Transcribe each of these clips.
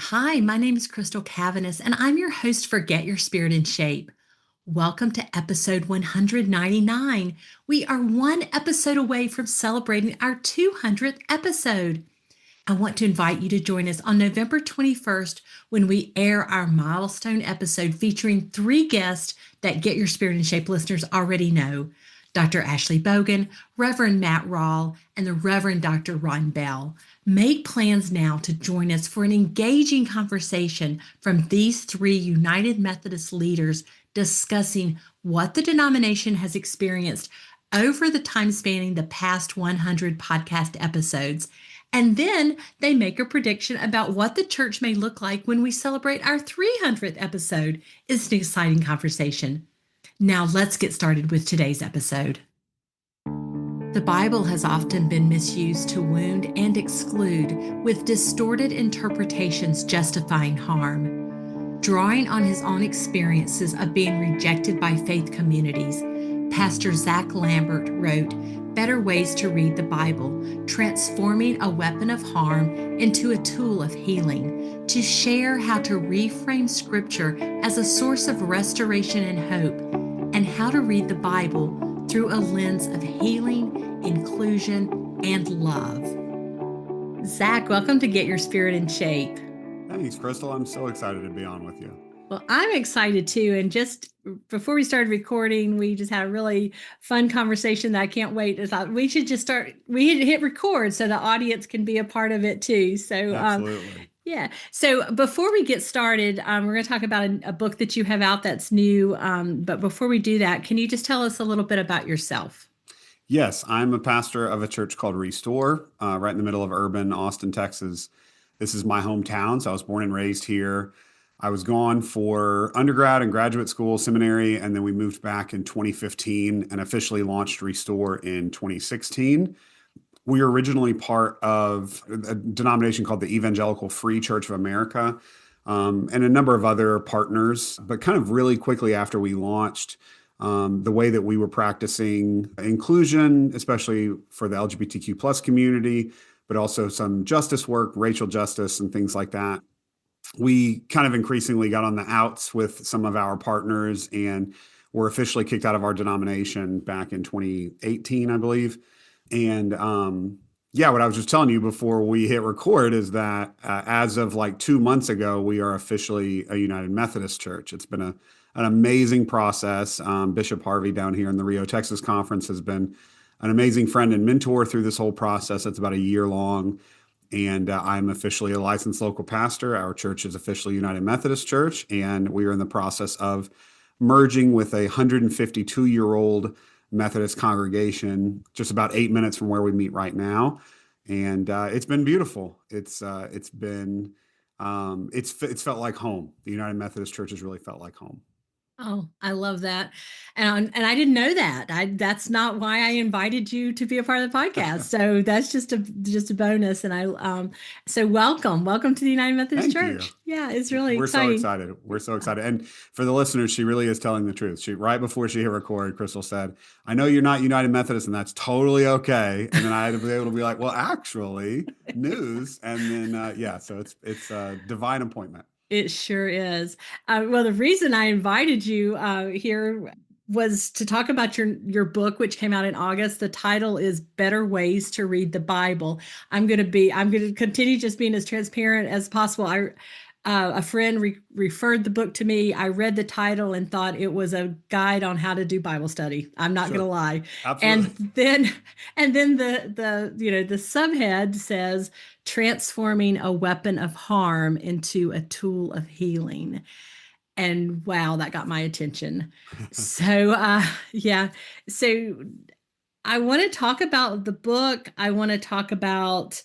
Hi, my name is Crystal Cavanis, and I'm your host for Get Your Spirit in Shape. Welcome to episode 199. We are one episode away from celebrating our 200th episode. I want to invite you to join us on November 21st when we air our milestone episode featuring three guests that Get Your Spirit in Shape listeners already know: Dr. Ashley Bogan, Reverend Matt Rawl, and the Reverend Dr. Ron Bell. Make plans now to join us for an engaging conversation from these three United Methodist leaders discussing what the denomination has experienced over the time spanning the past 100 podcast episodes. And then they make a prediction about what the church may look like when we celebrate our 300th episode. It's an exciting conversation. Now let's get started with today's episode. The Bible has often been misused to wound and exclude, with distorted interpretations justifying harm. Drawing on his own experiences of being rejected by faith communities, Pastor Zach Lambert wrote Better Ways to Read the Bible, Transforming a Weapon of Harm into a Tool of Healing, to share how to reframe Scripture as a source of restoration and hope, and how to read the Bible through a lens of healing, inclusion, and love. Zach, welcome to Get Your Spirit in Shape. Thanks, Crystal. I'm so excited to be on with you. Well, I'm excited too. And just before we started recording, we just had a really fun conversation that I can't wait. I thought we should just hit record so the audience can be a part of it too. So, Absolutely. Yeah. So before we get started, we're going to talk about a book that you have out that's new. But before we do that, can you just tell us a little bit about yourself? Yes, I'm a pastor of a church called Restore, right in the middle of urban Austin, Texas. This is my hometown, so I was born and raised here. I was gone for undergrad and graduate school, seminary, and then we moved back in 2015 and officially launched Restore in 2016. We were originally part of a denomination called the Evangelical Free Church of America, and a number of other partners. But kind of really quickly after we launched, the way that we were practicing inclusion, especially for the LGBTQ plus community, but also some justice work, racial justice, and things like that, we kind of increasingly got on the outs with some of our partners and were officially kicked out of our denomination back in 2018, I believe. And what I was just telling you before we hit record is that as of like 2 months ago, we are officially a United Methodist Church. It's been an amazing process. Bishop Harvey down here in the Rio, Texas conference has been an amazing friend and mentor through this whole process. It's about a year long. And I'm officially a licensed local pastor. Our church is officially United Methodist Church, and we are in the process of merging with a 152-year-old Methodist congregation, just about 8 minutes from where we meet right now. And it's been beautiful. It's felt like home. The United Methodist Church has really felt like home. Oh, I love that. And I didn't know that. That's not why I invited you to be a part of the podcast. So that's just a bonus. And so welcome to the United Methodist Thank Church. you. Yeah, it's really We're exciting. so excited. We're so excited. And for the listeners, she really is telling the truth. Right before she hit record, Crystal said, "I know you're not United Methodist, and that's totally okay." And then I had to be able to be like, "Well, actually, news." And then so it's a divine appointment. It sure is. Well, the reason I invited you here was to talk about your book, which came out in August. The title is Better Ways to Read the Bible. I'm going to continue just being as transparent as possible. A friend referred the book to me. I read the title and thought it was a guide on how to do Bible study. I'm not going to lie. Absolutely. And then the subhead says transforming a weapon of harm into a tool of healing. And wow, that got my attention. So So I want to talk about the book. I want to talk about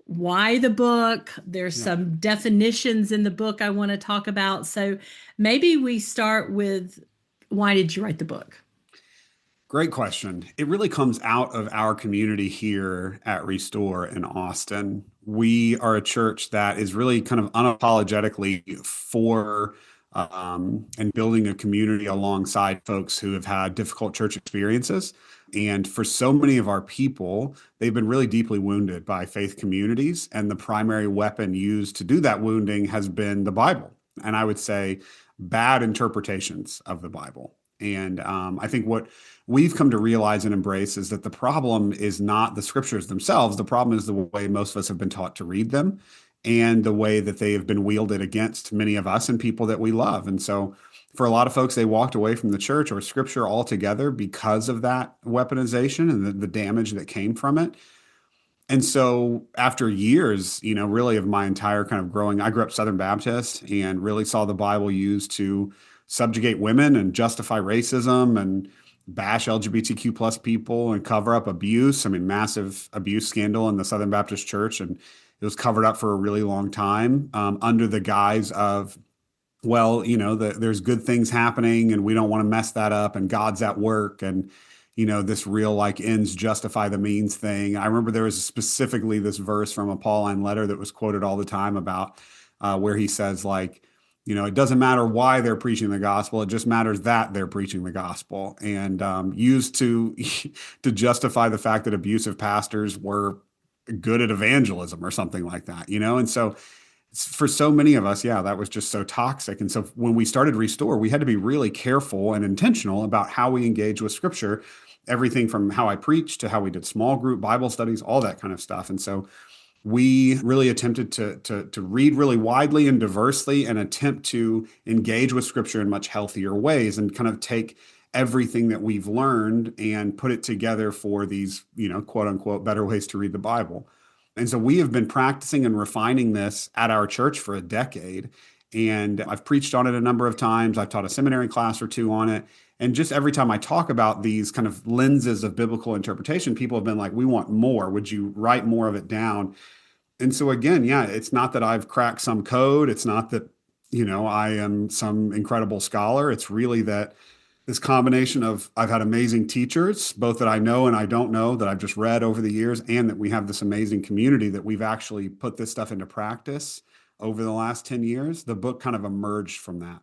why the book. There's some definitions in the book I want to talk about. So maybe we start with, why did you write the book? Great question. It really comes out of our community here at Restore in Austin. We are a church that is really kind of unapologetically for and building a community alongside folks who have had difficult church experiences. And for so many of our people, they've been really deeply wounded by faith communities. And the primary weapon used to do that wounding has been the Bible. And I would say bad interpretations of the Bible. And I think what we've come to realize and embrace is that the problem is not the scriptures themselves. The problem is the way most of us have been taught to read them and the way that they have been wielded against many of us and people that we love. And so for a lot of folks, they walked away from the church or scripture altogether because of that weaponization and the damage that came from it. And so after years, really of my entire kind of growing, I grew up Southern Baptist and really saw the Bible used to subjugate women and justify racism and bash LGBTQ plus people and cover up abuse. I mean, massive abuse scandal in the Southern Baptist Church. And it was covered up for a really long time under the guise of, well, there's good things happening and we don't want to mess that up and God's at work and, this real like ends justify the means thing. I remember there was specifically this verse from a Pauline letter that was quoted all the time about where he says like, it doesn't matter why they're preaching the gospel. It just matters that they're preaching the gospel and used to to justify the fact that abusive pastors were good at evangelism or something like that, And so for so many of us, yeah, that was just so toxic. And so when we started Restore, we had to be really careful and intentional about how we engage with scripture, everything from how I preached to how we did small group Bible studies, all that kind of stuff. And so we really attempted to read really widely and diversely and attempt to engage with scripture in much healthier ways and kind of take everything that we've learned and put it together for these, quote unquote, better ways to read the Bible. And so we have been practicing and refining this at our church for a decade. And I've preached on it a number of times. I've taught a seminary class or two on it. And just every time I talk about these kind of lenses of biblical interpretation, people have been like, we want more. Would you write more of it down? And so again, yeah, it's not that I've cracked some code. It's not that, I am some incredible scholar. It's really that this combination of I've had amazing teachers, both that I know and I don't know, that I've just read over the years, and that we have this amazing community that we've actually put this stuff into practice over the last 10 years. The book kind of emerged from that.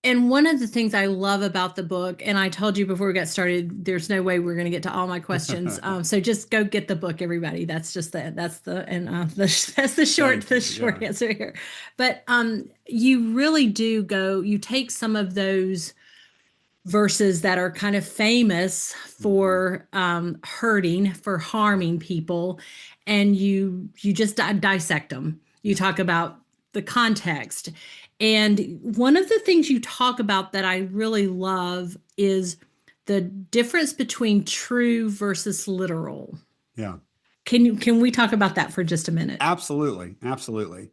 And one of the things I love about the book, and I told you before we got started, there's no way we're going to get to all my questions. So just go get the book, everybody. That's just that's the short answer here. But you really do you take some of those verses that are kind of famous for hurting, for harming people, and you just dissect them. You talk about the context. And one of the things you talk about that I really love is the difference between true versus literal. Yeah. Can we talk about that for just a minute? Absolutely. Absolutely.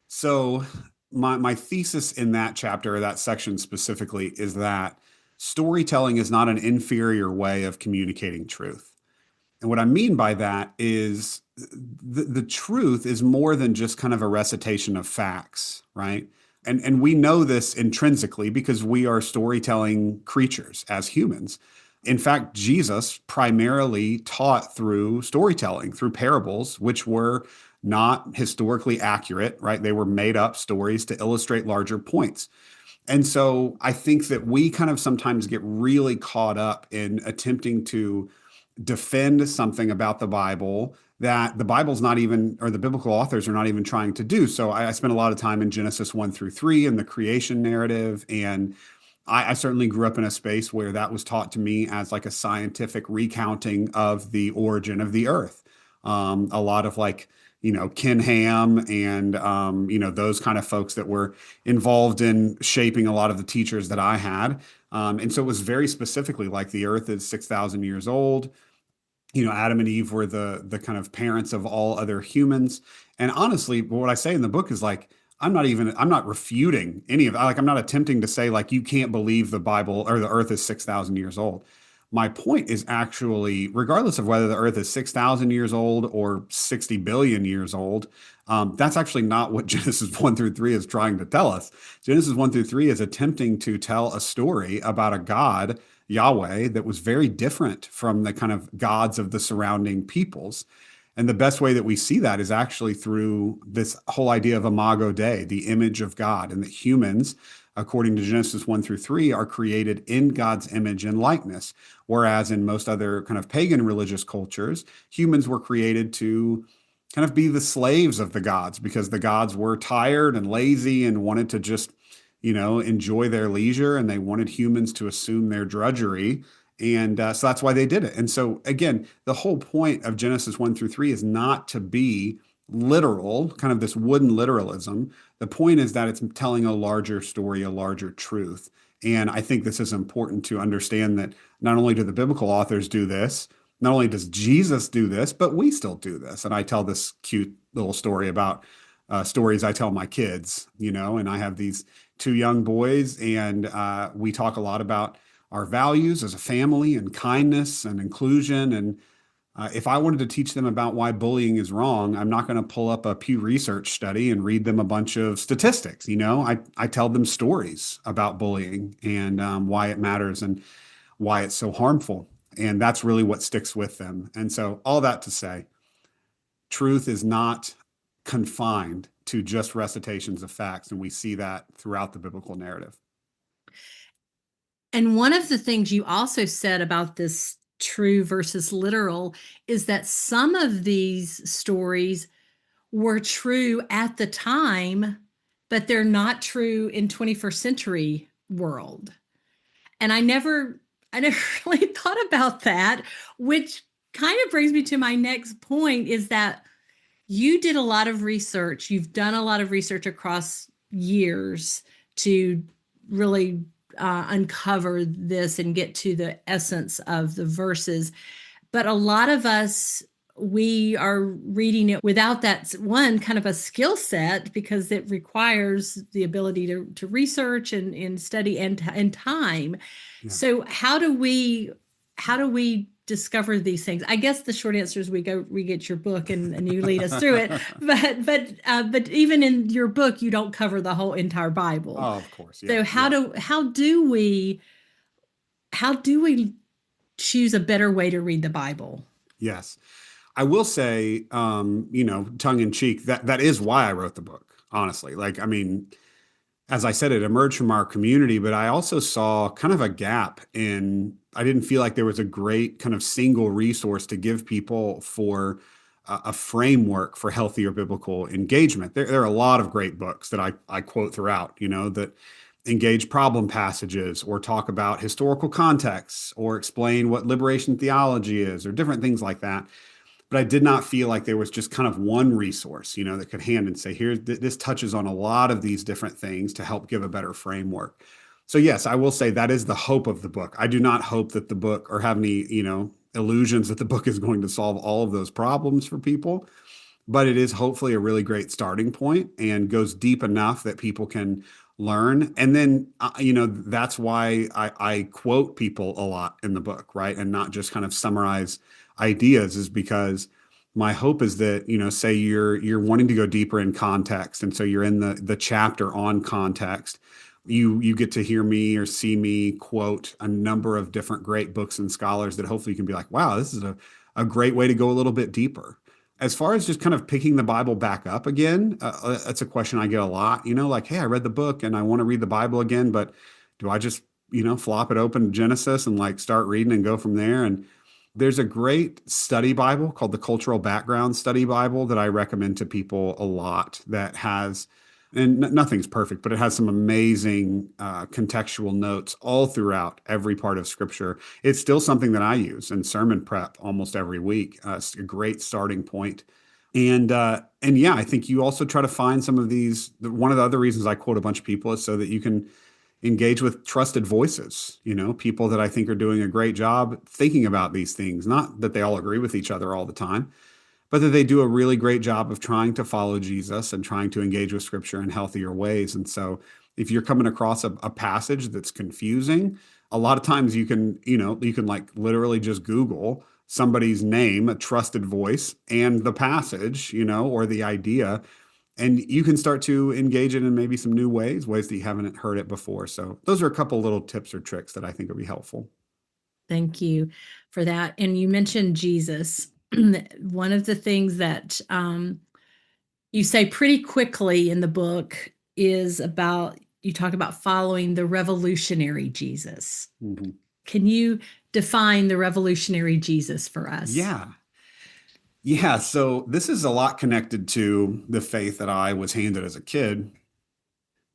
So my thesis in that chapter, or that section specifically, is that storytelling is not an inferior way of communicating truth. And what I mean by that is the truth is more than just kind of a recitation of facts, right? And we know this intrinsically because we are storytelling creatures as humans. In fact, Jesus primarily taught through storytelling, through parables, which were not historically accurate, right? They were made up stories to illustrate larger points. And so I think that we kind of sometimes get really caught up in attempting to defend something about the Bible that the Bible's not even, or the biblical authors are not even trying to do. So I spent a lot of time in Genesis 1 through 3 and the creation narrative. And I certainly grew up in a space where that was taught to me as like a scientific recounting of the origin of the earth. A lot of like, Ken Ham and, those kind of folks that were involved in shaping a lot of the teachers that I had. And so it was very specifically like the earth is 6,000 years old. Adam and Eve were the kind of parents of all other humans. And honestly, what I say in the book is like, I'm not refuting any of it. Like, I'm not attempting to say like, you can't believe the Bible or the earth is 6,000 years old. My point is actually, regardless of whether the earth is 6,000 years old or 60 billion years old, that's actually not what Genesis 1 through 3 is trying to tell us. Genesis 1 through 3 is attempting to tell a story about a God, Yahweh, that was very different from the kind of gods of the surrounding peoples. And the best way that we see that is actually through this whole idea of imago Dei, the image of God, and that humans according to Genesis 1 through 3, are created in God's image and likeness. Whereas in most other kind of pagan religious cultures, humans were created to kind of be the slaves of the gods because the gods were tired and lazy and wanted to just, enjoy their leisure, and they wanted humans to assume their drudgery. And so that's why they did it. And so, again, the whole point of Genesis 1 through 3 is not to be literal, kind of this wooden literalism. The point is that it's telling a larger story, a larger truth. And I think this is important to understand that not only do the biblical authors do this, not only does Jesus do this, but we still do this. And I tell this cute little story about stories I tell my kids, and I have these two young boys, and we talk a lot about our values as a family and kindness and inclusion. And if I wanted to teach them about why bullying is wrong, I'm not going to pull up a Pew Research study and read them a bunch of statistics. I tell them stories about bullying and why it matters and why it's so harmful. And that's really what sticks with them. And so, all that to say, truth is not confined to just recitations of facts. And we see that throughout the biblical narrative. And one of the things you also said about this true versus literal is that some of these stories were true at the time, but they're not true in 21st century world. And I never really thought about that, which kind of brings me to my next point is that you did a lot of research. You've done a lot of research across years to really uncover this and get to the essence of the verses. But a lot of us, we are reading it without that one kind of a skill set because it requires the ability to research and study and time. Yeah. So how do we discover these things? I guess the short answer is we get your book and you lead us through it. But even in your book, you don't cover the whole entire Bible. Oh, of course. Yeah. So how do we choose a better way to read the Bible? Yes. I will say, tongue in cheek, that is why I wrote the book, honestly. As I said, it emerged from our community, but I also saw kind of a gap I didn't feel like there was a great kind of single resource to give people for a framework for healthier biblical engagement. There are a lot of great books that I quote throughout, that engage problem passages or talk about historical contexts or explain what liberation theology is or different things like that. But I did not feel like there was just kind of one resource, that could hand and say, this touches on a lot of these different things to help give a better framework. So yes, I will say that is the hope of the book. I do not hope that the book or have any, illusions that the book is going to solve all of those problems for people, but it is hopefully a really great starting point and goes deep enough that people can learn. And then, that's why I quote people a lot in the book, right? And not just kind of summarize ideas, is because my hope is that, say you're wanting to go deeper in context. And so you're in the chapter on context. You get to hear me or see me quote a number of different great books and scholars that hopefully you can be like, wow, this is a great way to go a little bit deeper. As far as just kind of picking the Bible back up again, that's a question I get a lot, hey, I read the book and I want to read the Bible again, but do I just, flop it open to Genesis and start reading and go from there? And there's a great study Bible called the Cultural Background Study Bible that I recommend to people a lot that has, and nothing's perfect, but it has some amazing contextual notes all throughout every part of Scripture. It's still something that I use in sermon prep almost every week. It's a great starting point. And yeah, I think you also try to find some of these. One of the other reasons I quote a bunch of people is so that you can engage with trusted voices, people that I think are doing a great job thinking about these things. Not that they all agree with each other all the time, but that they do a really great job of trying to follow Jesus and trying to engage with Scripture in healthier ways. And so if you're coming across a passage that's confusing, a lot of times you can literally just Google somebody's name, a trusted voice, and the passage, or the idea, and you can start to engage it in maybe some new ways that you haven't heard it before. So those are a couple little tips or tricks that I think would be helpful. Thank you for that. And you mentioned Jesus. One of the things that you say pretty quickly in the book is about, you talk about following the revolutionary Jesus. Mhm. Can you define the revolutionary Jesus for us? Yeah. Yeah. So this is a lot connected to the faith that I was handed as a kid,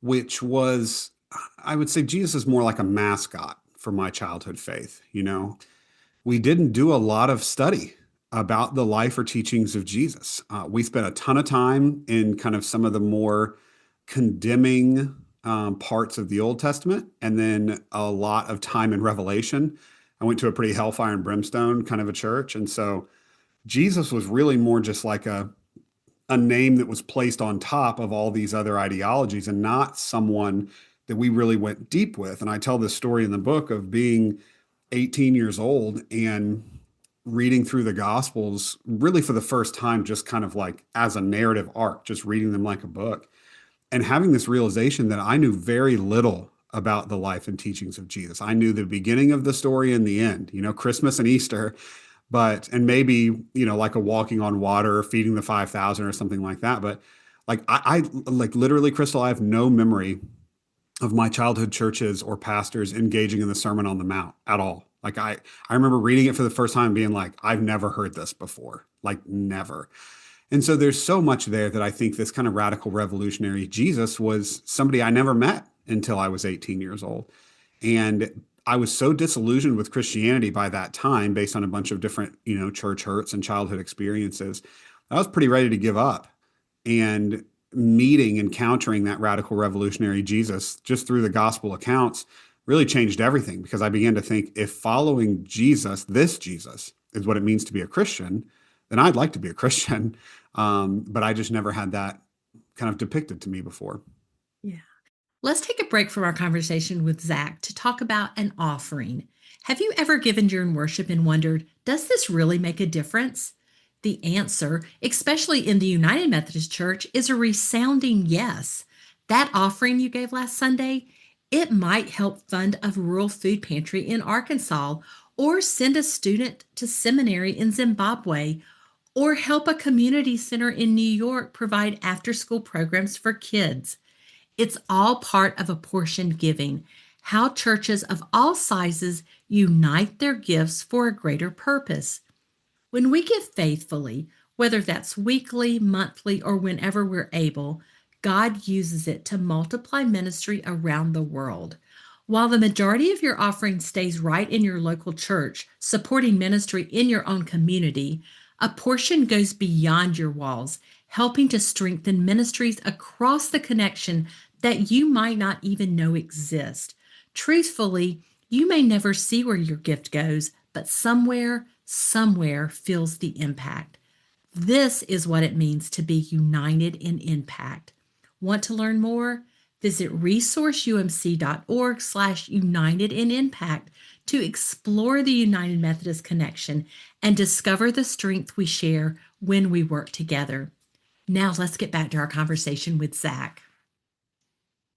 which was, I would say Jesus is more like a mascot for my childhood faith. We didn't do a lot of study about the life or teachings of Jesus. We spent a ton of time in kind of some of the more condemning parts of the Old Testament, and then a lot of time in Revelation. I went to a pretty hellfire and brimstone kind of a church. And so Jesus was really more just like a name that was placed on top of all these other ideologies and not someone that we really went deep with. And I tell this story in the book of being 18 years old and reading through the Gospels really for the first time, just kind of like as a narrative arc, just reading them like a book and having this realization that I knew very little about the life and teachings of Jesus. I knew the beginning of the story and the end, Christmas and Easter, and maybe, like a walking on water or feeding the 5,000 or something like that. But like, I like literally, Crystal, I have no memory of my childhood churches or pastors engaging in the Sermon on the Mount at all. Like I remember reading it for the first time and being like, I've never heard this before, like never. And so there's so much there that I think this kind of radical revolutionary Jesus was somebody I never met until I was 18 years old. And I was so disillusioned with Christianity by that time based on a bunch of different, church hurts and childhood experiences. I was pretty ready to give up. And encountering that radical revolutionary Jesus just through the gospel accounts really changed everything because I began to think if following Jesus, this Jesus, is what it means to be a Christian, then I'd like to be a Christian. But I just never had that kind of depicted to me before. Yeah. Let's take a break from our conversation with Zach to talk about an offering. Have you ever given during worship and wondered, does this really make a difference? The answer, especially in the United Methodist Church, is a resounding yes. That offering you gave last Sunday, it might help fund a rural food pantry in Arkansas, or send a student to seminary in Zimbabwe, or help a community center in New York provide after school programs for kids. It's all part of apportion giving, how churches of all sizes unite their gifts for a greater purpose. When we give faithfully, whether that's weekly, monthly, or whenever we're able, God uses it to multiply ministry around the world. While the majority of your offering stays right in your local church, supporting ministry in your own community, a portion goes beyond your walls, helping to strengthen ministries across the connection that you might not even know exist. Truthfully, you may never see where your gift goes, but somewhere feels the impact. This is what it means to be united in impact. Want to learn more? Visit resourceumc.org/united in impact to explore the United Methodist connection and discover the strength we share when we work together. Now let's get back to our conversation with Zach.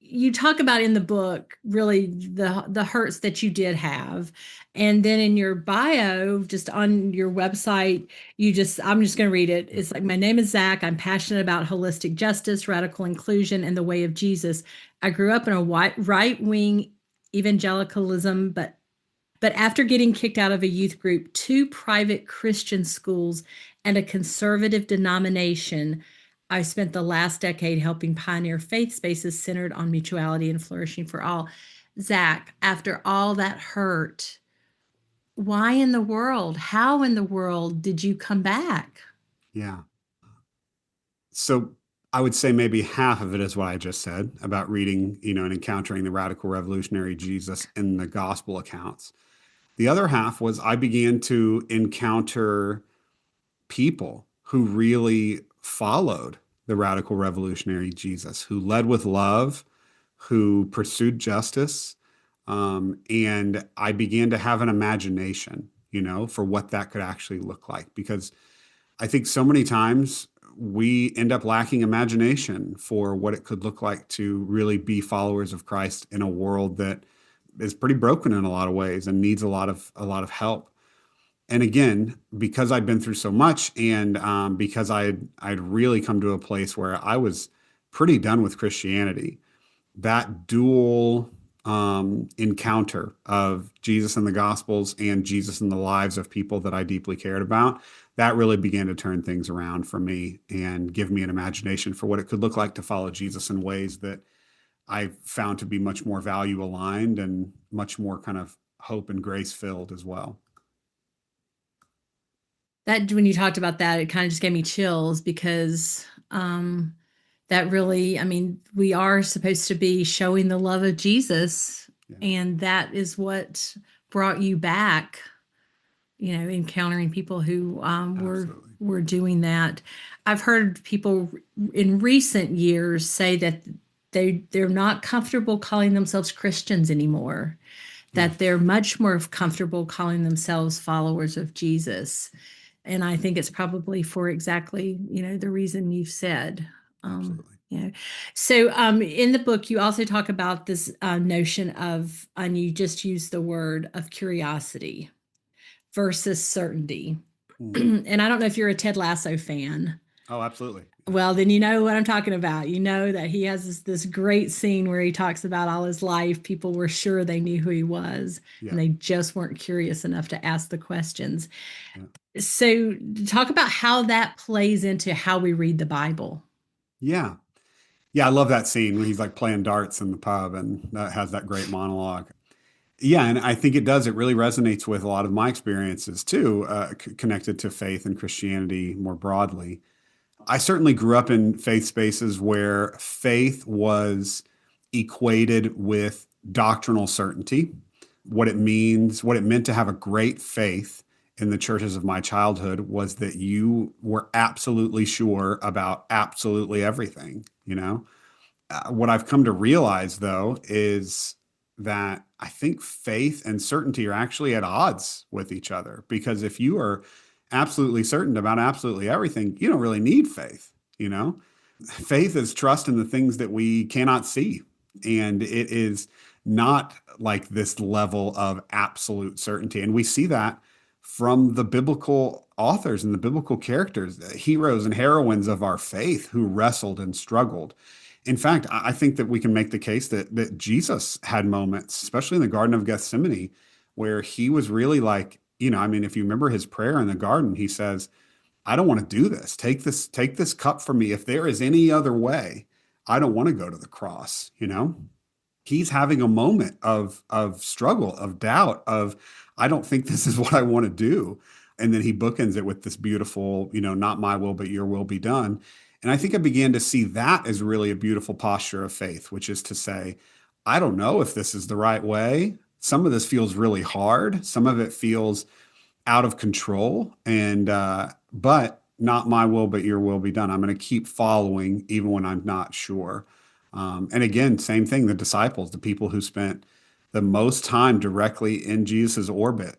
You talk about in the book really the hurts that you did have, and then in your bio just on your website I'm just going to read it. It's like, my name is Zach, I'm passionate about holistic justice, radical inclusion, and the way of Jesus. I grew up in a right-wing evangelicalism, but after getting kicked out of a youth group, two private Christian schools, and a conservative denomination, I spent the last decade helping pioneer faith spaces centered on mutuality and flourishing for all. Zach, after all that hurt, why in the world, how in the world did you come back? Yeah. So I would say maybe half of it is what I just said about reading, and encountering the radical revolutionary Jesus in the gospel accounts. The other half was I began to encounter people who really followed the radical revolutionary Jesus, who led with love, who pursued justice. And I began to have an imagination, for what that could actually look like. Because I think so many times we end up lacking imagination for what it could look like to really be followers of Christ in a world that is pretty broken in a lot of ways and needs a lot of help. And again, because I'd been through so much, and because I'd really come to a place where I was pretty done with Christianity, that dual encounter of Jesus in the Gospels and Jesus in the lives of people that I deeply cared about, that really began to turn things around for me and give me an imagination for what it could look like to follow Jesus in ways that I found to be much more value aligned and much more kind of hope and grace filled as well. That when you talked about that, it kind of just gave me chills because that really, I mean, we are supposed to be showing the love of Jesus, Yeah, and that is what brought you back, encountering people who absolutely. were doing that. I've heard people in recent years say that they're not comfortable calling themselves Christians anymore, Yeah, that they're much more comfortable calling themselves followers of Jesus. And I think it's probably for exactly, the reason you've said. Um, absolutely. you know, so in the book, you also talk about this notion of, and you just use the word of curiosity versus certainty. Mm. And I don't know if you're a Ted Lasso fan. Oh, absolutely. Yeah, Well, then you know what I'm talking about. You know that he has this great scene where he talks about all his life. People were sure they knew who he was, yeah, and they just weren't curious enough to ask the questions. yeah. So, talk about how that plays into how we read the Bible. Yeah. Yeah, I love that scene when he's like playing darts in the pub and that has that great monologue. Yeah, and I think it does. It really resonates with a lot of my experiences too, connected to faith and Christianity more broadly. I certainly grew up in faith spaces where faith was equated with doctrinal certainty, what it means, what it meant to have a great faith in the churches of my childhood was that you were absolutely sure about absolutely everything, you know? What I've come to realize, though, is that I think faith and certainty are actually at odds with each other. Because if you are absolutely certain about absolutely everything, you don't really need faith, you know? Faith is trust in the things that we cannot see. And it is not like this level of absolute certainty. And we see that from the biblical authors and the biblical characters, the heroes and heroines of our faith who wrestled and struggled. In fact, I think that we can make the case that Jesus had moments, especially in the Garden of Gethsemane, where he was really like, I mean, if you remember his prayer in the garden, he says, I don't want to do this. Take this cup from me. If there is any other way, I don't want to go to the cross, you know? He's having a moment of struggle, of doubt, of I don't think this is what I want to do. And then he bookends it with this beautiful, not my will, but your will be done. And I think I began to see that as really a beautiful posture of faith, which is to say, I don't know if this is the right way. Some of this feels really hard. Some of it feels out of control. And but not my will, but your will be done. I'm going to keep following even when I'm not sure. And again, same thing, the disciples, the people who spent the most time directly in Jesus's orbit,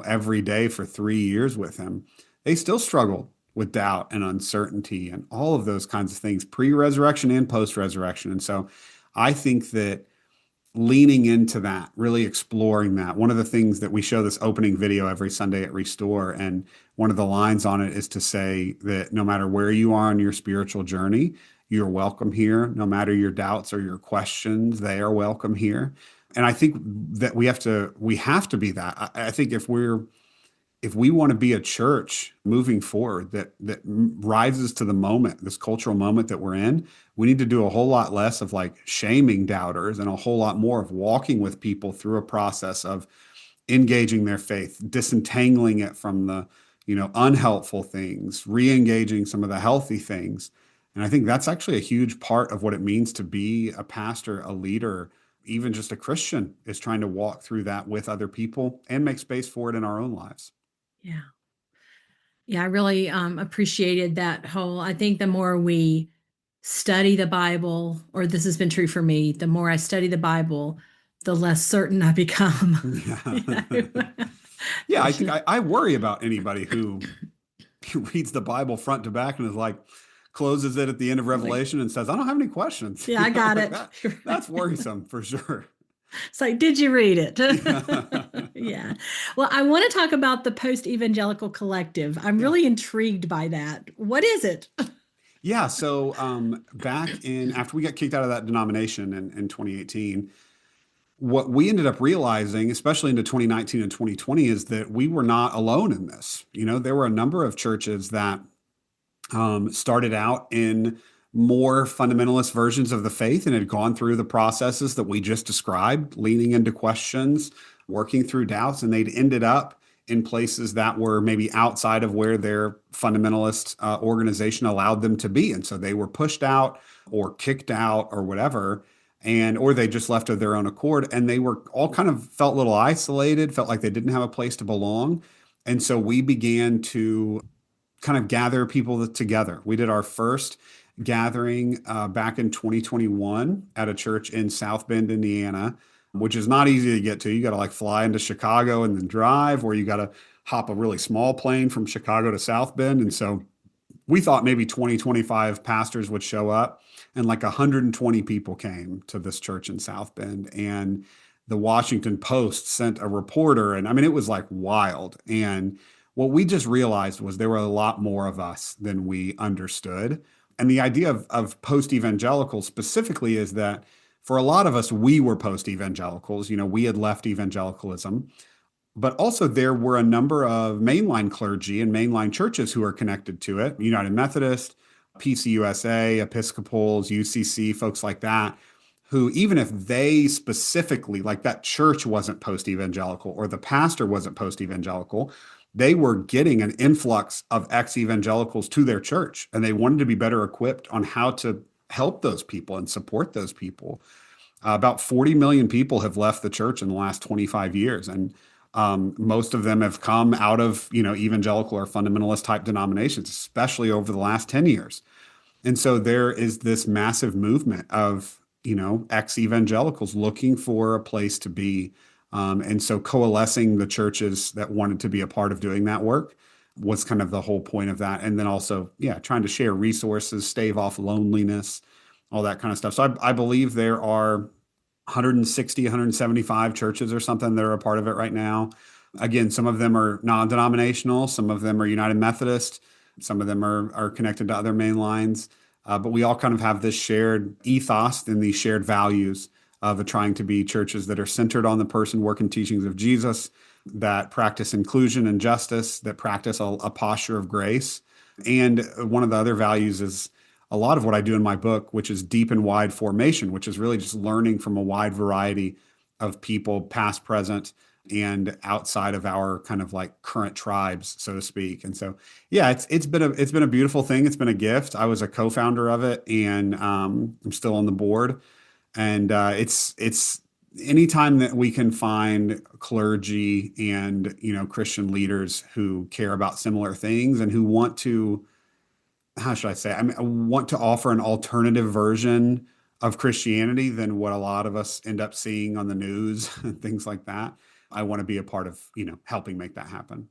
every day for 3 years with him, they still struggled with doubt and uncertainty and all of those kinds of things, pre-resurrection and post-resurrection. And so I think that leaning into that, really exploring that. One of the things that we show this opening video every Sunday at Restore, and one of the lines on it is to say that no matter where you are on your spiritual journey, you're welcome here. No matter your doubts or your questions, they are welcome here. And I think that we have to be that. I think if we want to be a church moving forward that rises to the moment, this cultural moment that we're in, we need to do a whole lot less of like shaming doubters and a whole lot more of walking with people through a process of engaging their faith, disentangling it from the, unhelpful things, re-engaging some of the healthy things. And I think that's actually a huge part of what it means to be a pastor, a leader, even just a Christian, is trying to walk through that with other people and make space for it in our own lives. Yeah. Yeah, I really appreciated that whole. I think the more we study the Bible, or this has been true for me, the more I study the Bible, the less certain I become. Yeah. You know? Yeah, I think I worry about anybody who reads the Bible front to back and is like, closes it at the end of Like, Revelation and says, I don't have any questions. yeah, I got Like it. that, You're that's right. worrisome for sure. It's like, did you read it? Yeah. Yeah. Well, I want to talk about the post evangelical collective. I'm Yeah. really intrigued by that. What is it? Yeah. So back in after we got kicked out of that denomination in 2018, what we ended up realizing, especially into 2019 and 2020, is that we were not alone in this. There were a number of churches that started out in more fundamentalist versions of the faith and had gone through the processes that we just described, leaning into questions, working through doubts, and they'd ended up in places that were maybe outside of where their fundamentalist organization allowed them to be. And so they were pushed out or kicked out or whatever. Or they just left of their own accord. And they were all kind of felt a little isolated, felt like they didn't have a place to belong. And so we began to kind of gather people together. We did our first gathering back in 2021 at a church in South Bend, Indiana, which is not easy to get to. You got to like fly into Chicago and then drive, or you got to hop a really small plane from Chicago to South Bend. And so we thought maybe 20, 25 pastors would show up, and like 120 people came to this church in South Bend. And the Washington Post sent a reporter, and I mean, it was like wild. And what we just realized was there were a lot more of us than we understood. And the idea of post evangelical specifically is that for a lot of us, we were post evangelicals. We had left evangelicalism, but also there were a number of mainline clergy and mainline churches who are connected to it: United Methodist, PCUSA, Episcopals, UCC, folks like that, who, even if they specifically, like that church wasn't post evangelical or the pastor wasn't post evangelical, they were getting an influx of ex evangelicals to their church, and they wanted to be better equipped on how to help those people and support those people. About 40 million people have left the church in the last 25 years. And most of them have come out of, evangelical or fundamentalist type denominations, especially over the last 10 years. And so there is this massive movement of, ex evangelicals looking for a place to be. And so coalescing the churches that wanted to be a part of doing that work was kind of the whole point of that. And then also, yeah, trying to share resources, stave off loneliness, all that kind of stuff. So I believe there are 160, 175 churches or something that are a part of it right now. Again, some of them are non-denominational, some of them are United Methodist, some of them are connected to other main lines. But we all kind of have this shared ethos and these shared values of trying to be churches that are centered on the person, work, and teachings of Jesus, that practice inclusion and justice, that practice a posture of grace. And one of the other values is a lot of what I do in my book, which is deep and wide formation, which is really just learning from a wide variety of people, past, present, and outside of our kind of like current tribes, so to speak. And so, yeah, it's been a beautiful thing. It's been a gift. I was a co-founder of it, and I'm still on the board. And it's anytime that we can find clergy and Christian leaders who care about similar things and who want to, how should I say? I mean, I want to offer an alternative version of Christianity than what a lot of us end up seeing on the news and things like that. I want to be a part of, helping make that happen.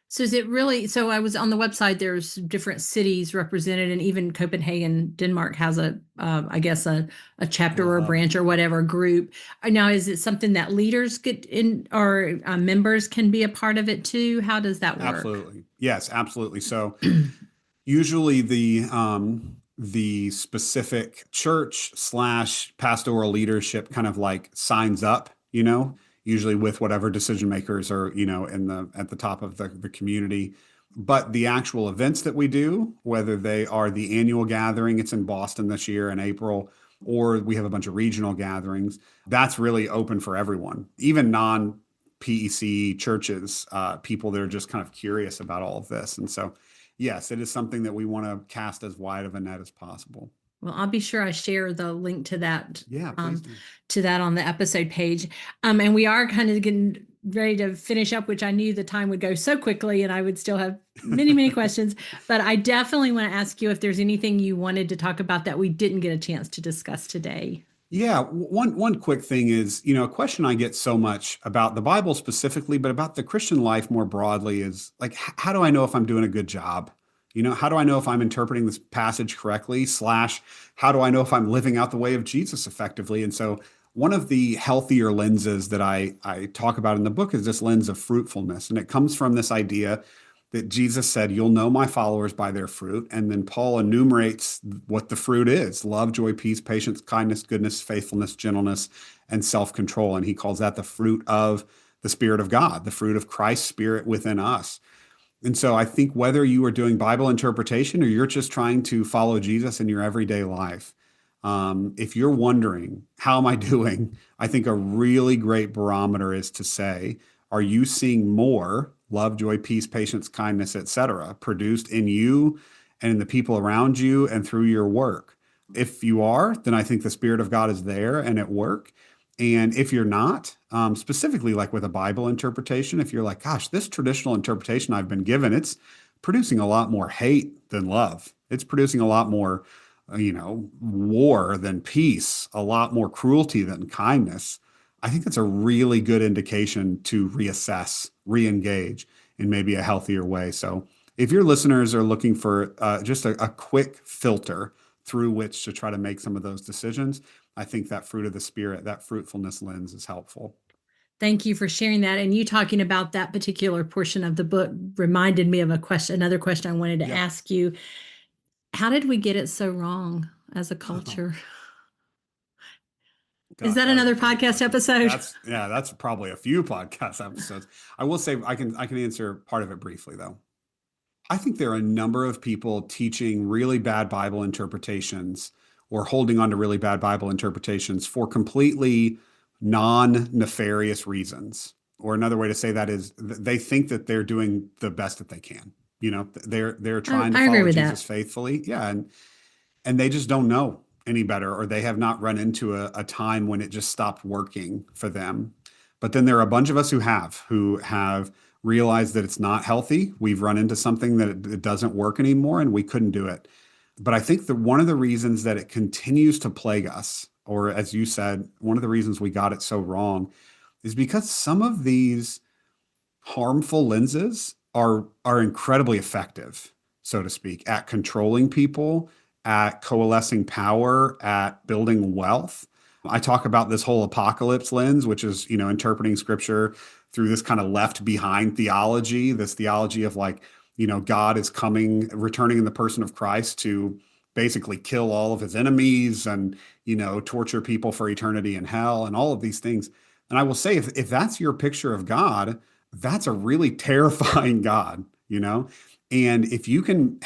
So is it really, so I was on the website, there's different cities represented, and even Copenhagen, Denmark has I guess a chapter or a branch or whatever group. Now, is it something that leaders get in, or members can be a part of it too? How does that work? Absolutely. Yes, absolutely. So usually the specific church / pastoral leadership kind of like signs up, usually with whatever decision makers are, at the top of the community. But the actual events that we do, whether they are the annual gathering, it's in Boston this year in April, or we have a bunch of regional gatherings, that's really open for everyone, even non-PEC churches, people that are just kind of curious about all of this. And so, yes, it is something that we want to cast as wide of a net as possible. Well, I'll be sure I share the link to that. Yeah, please do. To that on the episode page. And we are kind of getting ready to finish up, which I knew the time would go so quickly and I would still have many, many questions. But I definitely want to ask you if there's anything you wanted to talk about that we didn't get a chance to discuss today. Yeah, one quick thing is, a question I get so much about the Bible specifically, but about the Christian life more broadly is like, how do I know if I'm doing a good job? How do I know if I'm interpreting this passage correctly? / how do I know if I'm living out the way of Jesus effectively? And so one of the healthier lenses that I talk about in the book is this lens of fruitfulness. And it comes from this idea that Jesus said, "You'll know my followers by their fruit." And then Paul enumerates what the fruit is: love, joy, peace, patience, kindness, goodness, faithfulness, gentleness, and self-control. And he calls that the fruit of the Spirit of God, the fruit of Christ's Spirit within us. And so I think whether you are doing Bible interpretation or you're just trying to follow Jesus in your everyday life, if you're wondering, how am I doing? I think a really great barometer is to say, are you seeing more love, joy, peace, patience, kindness, etc., produced in you and in the people around you and through your work? If you are, then I think the Spirit of God is there and at work. And if you're not, specifically like with a Bible interpretation, if you're like, gosh, this traditional interpretation I've been given, it's producing a lot more hate than love. It's producing a lot more, war than peace, a lot more cruelty than kindness. I think that's a really good indication to reassess, re-engage in maybe a healthier way. So if your listeners are looking for just a quick filter through which to try to make some of those decisions, I think that fruit of the Spirit, that fruitfulness lens is helpful. Thank you for sharing that. And you talking about that particular portion of the book reminded me of another question I wanted to Yeah. ask you. How did we get it so wrong as a culture? Is Gosh, that that is a another great podcast question. episode? That's probably a few podcast episodes. I will say I can answer part of it briefly though. I think there are a number of people teaching really bad Bible interpretations or holding on to really bad Bible interpretations for completely non-nefarious reasons. Or another way to say that is they think that they're doing the best that they can. They're trying to I agree follow with Jesus that. faithfully. Yeah, and they just don't know any better, or they have not run into a time when it just stopped working for them. But then there are a bunch of us who have realized that it's not healthy. We've run into something that it doesn't work anymore, and we couldn't do it. But I think that one of the reasons that it continues to plague us, or as you said, one of the reasons we got it so wrong, is because some of these harmful lenses are incredibly effective, so to speak, at controlling people, at coalescing power, at building wealth. I talk about this whole apocalypse lens, which is, interpreting scripture through this kind of left behind theology, this theology of like, God is coming, returning in the person of Christ to basically kill all of his enemies and, torture people for eternity in hell and all of these things. And I will say, if that's your picture of God, that's a really terrifying God, you know? And if you can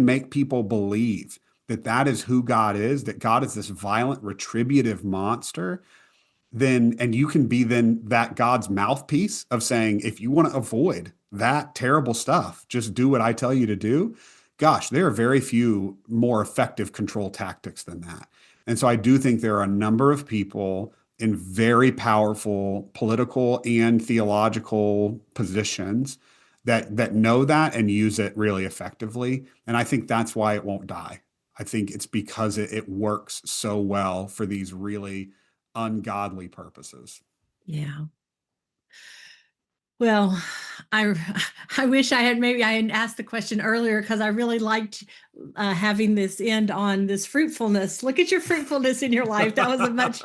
make people believe that that is who God is, that God is this violent, retributive monster, and you can be then that God's mouthpiece of saying, if you want to avoid that terrible stuff, just do what I tell you to do. Gosh, there are very few more effective control tactics than that. And so I do think there are a number of people in very powerful political and theological positions that know that and use it really effectively. And I think that's why it won't die. I think it's because it works so well for these really ungodly purposes. Yeah. Well, I I wish I had asked the question earlier because I really liked having this end on this fruitfulness. Look at your fruitfulness in your life. That was a much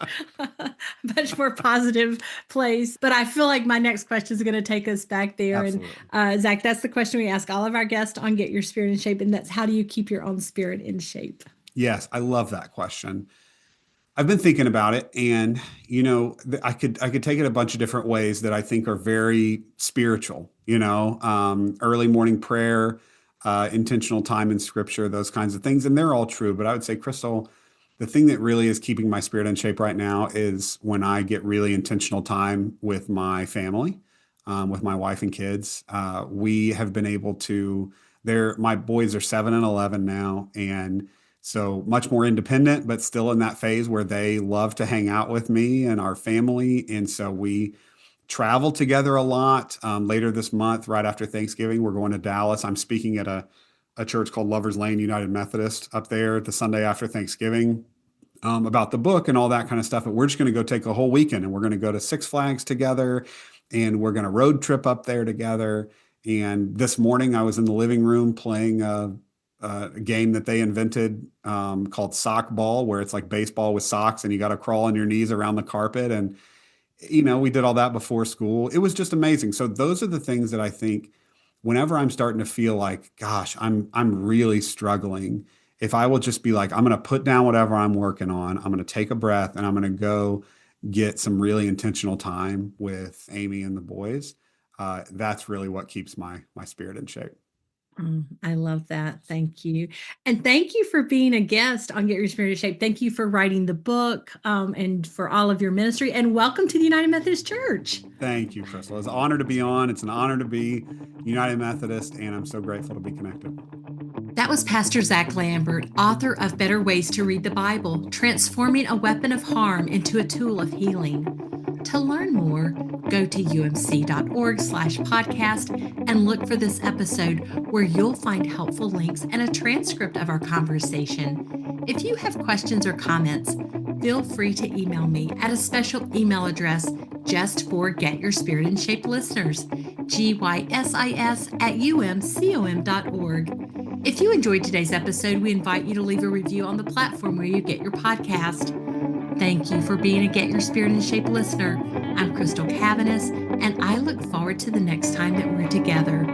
much more positive place. But I feel like my next question is going to take us back there. And Absolutely. Zach, that's the question we ask all of our guests on Get Your Spirit in Shape, and that's how do you keep your own spirit in shape? Yes, I love that question. I've been thinking about it, and I could take it a bunch of different ways that I think are very spiritual. Early morning prayer, intentional time in Scripture, those kinds of things, and they're all true. But I would say, Crystal, the thing that really is keeping my spirit in shape right now is when I get really intentional time with my family, with my wife and kids. We have been able to. My boys are 7 and 11 now, and so much more independent, but still in that phase where they love to hang out with me and our family. And so we travel together a lot. Later this month, right after Thanksgiving, we're going to Dallas. I'm speaking at a church called Lovers Lane United Methodist up there the Sunday after Thanksgiving, about the book and all that kind of stuff. But we're just going to go take a whole weekend and we're going to go to Six Flags together and we're going to road trip up there together. And this morning I was in the living room playing a game that they invented, called sock ball, where it's like baseball with socks and you got to crawl on your knees around the carpet. And we did all that before school. It was just amazing. So those are the things that I think whenever I'm starting to feel like, gosh, I'm really struggling, if I will just be like, I'm going to put down whatever I'm working on, I'm going to take a breath, and I'm going to go get some really intentional time with Amy and the boys. That's really what keeps my spirit in shape. I love that. Thank you. And thank you for being a guest on Get Your Spirit in Shape. Thank you for writing the book and for all of your ministry. And welcome to the United Methodist Church. Thank you, Crystal. It's an honor to be on. It's an honor to be United Methodist, and I'm so grateful to be connected. That was Pastor Zach Lambert, author of Better Ways to Read the Bible, Transforming a Weapon of Harm into a Tool of Healing. To learn more, go to umc.org/podcast and look for this episode where you'll find helpful links and a transcript of our conversation. If you have questions or comments, feel free to email me at a special email address just for Get Your Spirit in Shape listeners, gysis@umcom.org. If you enjoyed today's episode, we invite you to leave a review on the platform where you get your podcast. Thank you for being a Get Your Spirit in Shape listener. I'm Crystal Cavanis, and I look forward to the next time that we're together.